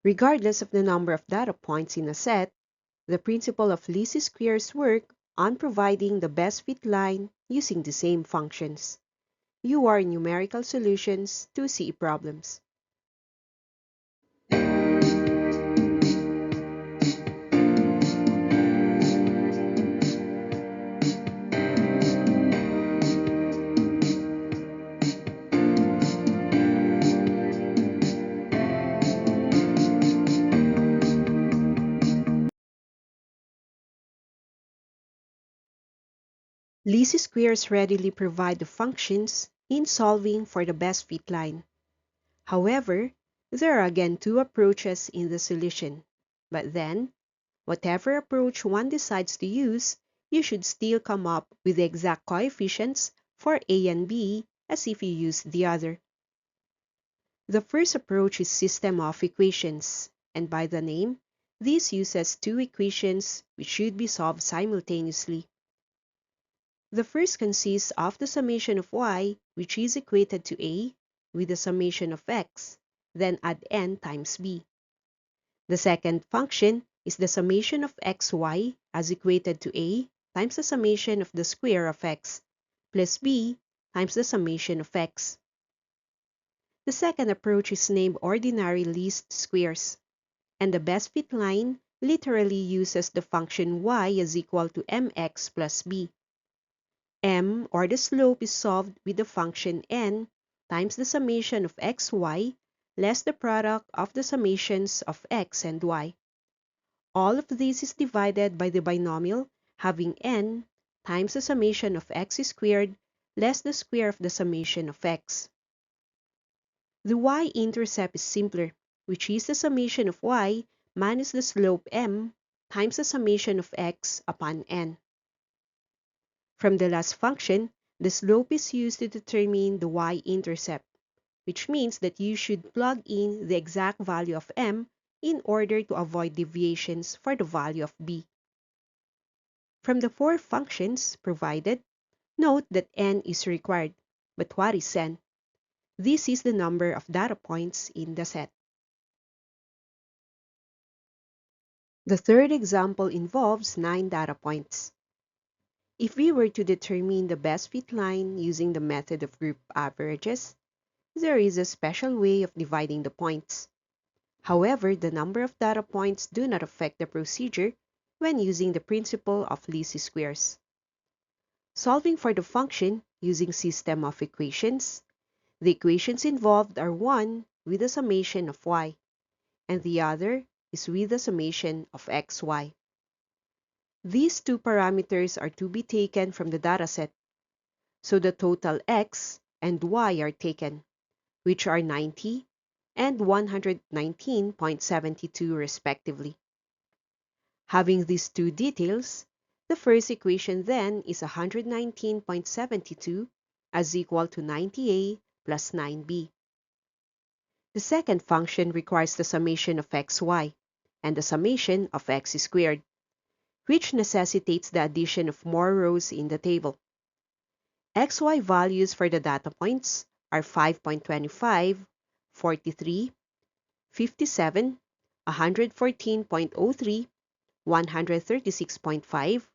Regardless of the number of data points in a set, the principle of least squares work on providing the best fit line using the same functions. You are numerical solutions to CE problems. Least squares readily provide the functions in solving for the best fit line. However, there are again two approaches in the solution. But then, whatever approach one decides to use, you should still come up with the exact coefficients for A and B as if you used the other. The first approach is system of equations, and by the name, this uses two equations which should be solved simultaneously. The first consists of the summation of y, which is equated to a, with the summation of x, then add n times b. The second function is the summation of xy as equated to a times the summation of the square of x, plus b times the summation of x. The second approach is named ordinary least squares, and the best fit line literally uses the function y is equal to mx plus b. M, or the slope, is solved with the function n times the summation of xy less the product of the summations of x and y. All of this is divided by the binomial having n times the summation of x squared less the square of the summation of x. The y-intercept is simpler, which is the summation of y minus the slope m times the summation of x upon n. From the last function, the slope is used to determine the y-intercept, which means that you should plug in the exact value of m in order to avoid deviations for the value of b. From the four functions provided, note that n is required. But what is n? This is the number of data points in the set. The third example involves 9 data points. If we were to determine the best fit line using the method of group averages, there is a special way of dividing the points. However, the number of data points do not affect the procedure when using the principle of least squares. Solving for the function using system of equations, the equations involved are one with the summation of y, and the other is with the summation of xy. These two parameters are to be taken from the dataset, so the total x and y are taken, which are 90 and 119.72 respectively. Having these two details, the first equation then is 119.72 as equal to 90a plus 9b. The second function requires the summation of xy and the summation of x squared, which necessitates the addition of more rows in the table. XY values for the data points are 5.25, 43, 57, 114.03, 136.5,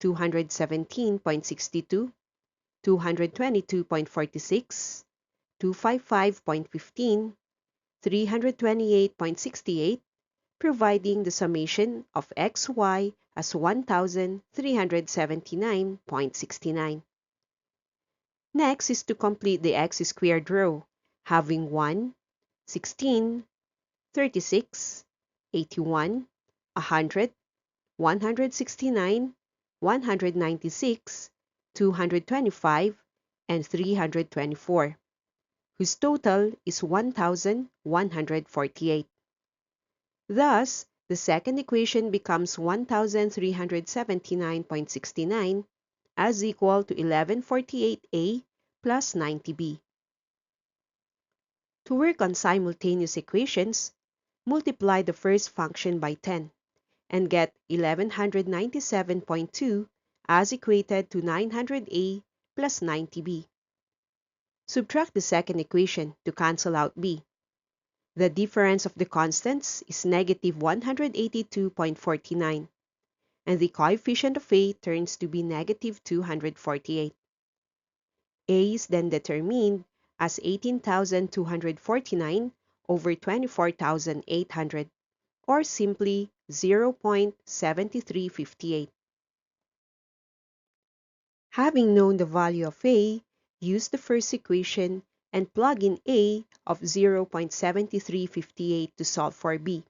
217.62, 222.46, 255.15, 328.68, providing the summation of xy as 1,379.69. Next is to complete the x squared row, having 1, 16, 36, 81, 100, 169, 196, 225, and 324, whose total is 1,148. Thus, the second equation becomes 1,379.69 as equal to 1148a plus 90b. To work on simultaneous equations, multiply the first function by 10 and get 1197.2 as equated to 900a plus 90b. Subtract the second equation to cancel out b. The difference of the constants is negative 182.49, and the coefficient of A turns to be negative 248. A is then determined as 18,249 over 24,800, or simply 0.7358. Having known the value of A, use the first equation and plug in A of 0.7358 to solve for B,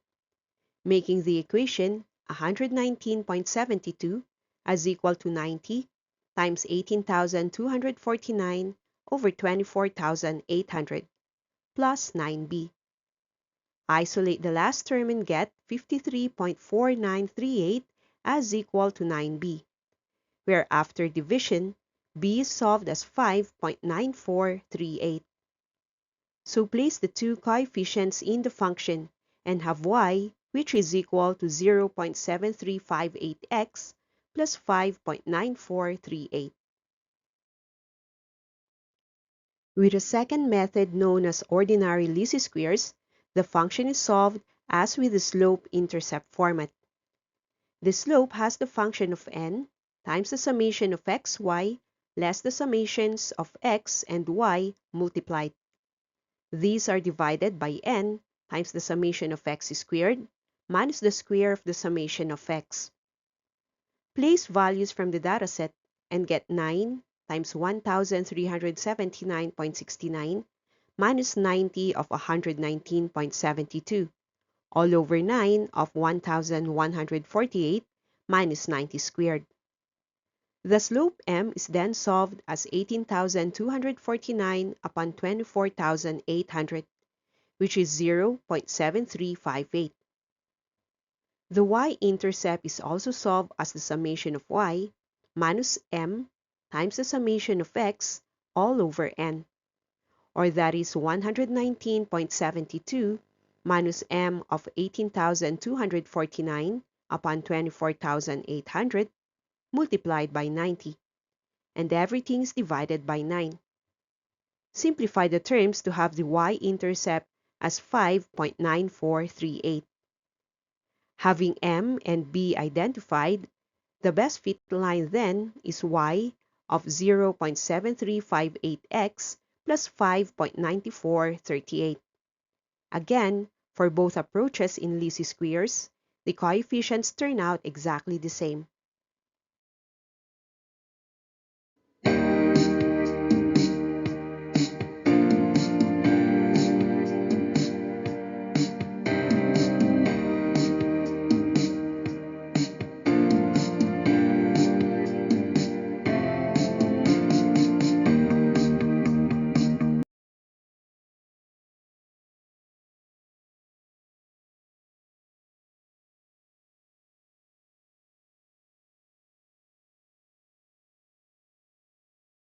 making the equation 119.72 as equal to 90 times 18,249 over 24,800 plus 9b. Isolate the last term and get 53.4938 as equal to 9b, where after division, b is solved as 5.9438. So place the two coefficients in the function and have y, which is equal to 0.7358x plus 5.9438. With a second method known as ordinary least squares, the function is solved as with the slope-intercept format. The slope has the function of n times the summation of x, y, less the summations of x and y multiplied. These are divided by n times the summation of x squared minus the square of the summation of x. Place values from the dataset and get 9 times 1,379.69 minus 90 of 119.72, all over 9 of 1,148 minus 90 squared. The slope m is then solved as 18,249 upon 24,800, which is 0.7358. The y-intercept is also solved as the summation of y minus m times the summation of x all over n, or that is 119.72 minus m of 18,249 upon 24,800 multiplied by 90, and everything is divided by 9. Simplify the terms to have the y-intercept as 5.9438. Having m and b identified, the best fit line then is y of 0.7358x plus 5.9438. Again, for both approaches in least squares, the coefficients turn out exactly the same.